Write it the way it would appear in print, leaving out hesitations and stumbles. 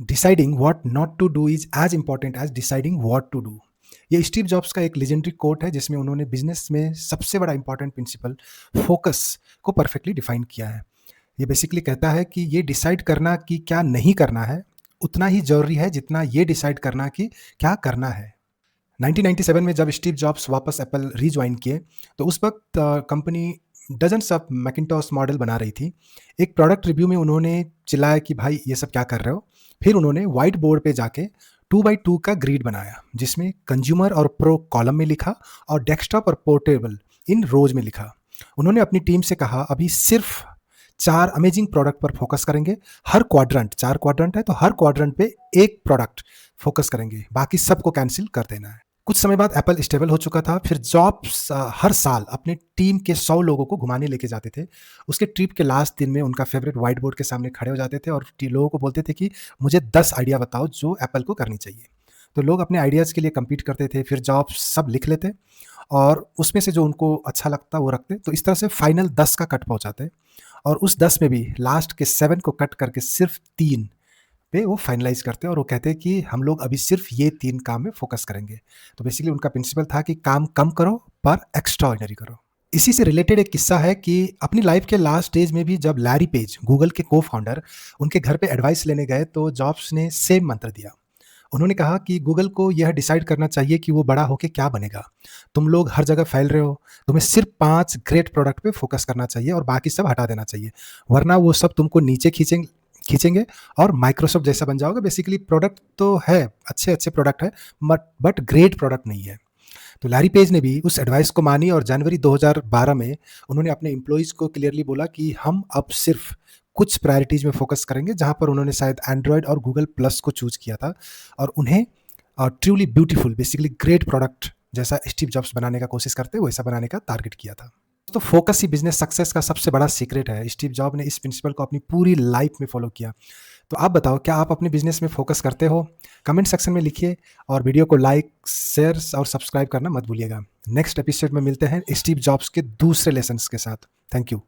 Deciding what not to do is as important as deciding what to do. ये Steve Jobs का एक legendary coat है जिसमें उन्होंने बिजनेस में सबसे बड़ा इंपॉर्टेंट प्रिंसिपल फोकस को परफेक्टली डिफाइन किया है। ये बेसिकली कहता है कि ये डिसाइड करना कि क्या नहीं करना है उतना ही जरूरी है जितना ये डिसाइड करना कि क्या करना है। 1997 में जब स्टीव जॉब्स वापस एप्पल रीज्वाइन किए तो उस वक्त company dozens of Macintosh model बना रही थी। एक प्रोडक्ट रिव्यू में उन्होंने चिल्लाया कि भाई ये सब क्या कर रहे हो। फिर उन्होंने व्हाइट बोर्ड पे जाके 2x2 का ग्रिड बनाया जिसमें कंज्यूमर और प्रो कॉलम में लिखा और डेस्कटॉप और पोर्टेबल इन रोज में लिखा। उन्होंने अपनी टीम से कहा अभी सिर्फ 4 अमेजिंग प्रोडक्ट पर फोकस करेंगे। हर क्वाड्रेंट 4 क्वाड्रेंट है तो हर क्वाड्रेंट पे एक प्रोडक्ट फोकस करेंगे, बाकी सबको कैंसिल कर देना है। कुछ समय बाद एप्पल स्टेबल हो चुका था। फिर जॉब्स हर साल अपने टीम के 100 लोगों को घुमाने लेके जाते थे। उसके ट्रिप के लास्ट दिन में उनका फेवरेट व्हाइट बोर्ड के सामने खड़े हो जाते थे और लोगों को बोलते थे कि मुझे 10 आइडिया बताओ जो एप्पल को करनी चाहिए। तो लोग अपने आइडियाज़ के लिए कम्पीट करते थे। फिर जॉब्स सब लिख लेते और उसमें से जो उनको अच्छा लगता वो रखते। तो इस तरह से फाइनल 10 का कट पहुंचाते और उस 10 में भी लास्ट के 7 को कट करके सिर्फ 3 पे वो फाइनलाइज करते हैं और वो कहते हैं कि हम लोग अभी सिर्फ ये 3 काम में फोकस करेंगे। तो बेसिकली उनका प्रिंसिपल था कि काम कम करो पर एक्स्ट्रा ऑर्डिनरी करो। इसी से रिलेटेड एक किस्सा है कि अपनी लाइफ के लास्ट स्टेज में भी जब लैरी पेज गूगल के को फाउंडर उनके घर पे एडवाइस लेने गए तो जॉब्स ने सेम मंत्र दिया। उन्होंने कहा कि गूगल को यह डिसाइड करना चाहिए कि वो बड़ा होके क्या बनेगा। तुम लोग हर जगह फैल रहे हो, तुम्हें सिर्फ 5 ग्रेट प्रोडक्ट पे फोकस करना चाहिए और बाकी सब हटा देना चाहिए, वरना वो सब तुमको नीचे खींचेंगे और माइक्रोसॉफ्ट जैसा बन जाओगे। बेसिकली प्रोडक्ट तो है, अच्छे अच्छे प्रोडक्ट है बट ग्रेट प्रोडक्ट नहीं है। तो लैरी पेज ने भी उस एडवाइस को मानी और जनवरी 2012 में उन्होंने अपने एम्प्लॉइज़ को क्लियरली बोला कि हम अब सिर्फ कुछ प्रायोरिटीज़ में फोकस करेंगे, जहाँ पर उन्होंने शायद एंड्रॉयड और गूगल प्लस को चूज़ किया था और उन्हें truly beautiful basically great product जैसा स्टीव जॉब्स बनाने का कोशिश करते वैसा बनाने का टारगेट किया था। तो फोकस ही बिजनेस सक्सेस का सबसे बड़ा सीक्रेट है। स्टीव जॉब ने इस प्रिंसिपल को अपनी पूरी लाइफ में फॉलो किया। तो आप बताओ क्या आप अपने बिजनेस में फोकस करते हो? कमेंट सेक्शन में लिखिए और वीडियो को लाइक, शेयर और सब्सक्राइब करना मत भूलिएगा। नेक्स्ट एपिसोड में मिलते हैं स्टीव जॉब्स के दूसरे लेसन्स के साथ। Thank you.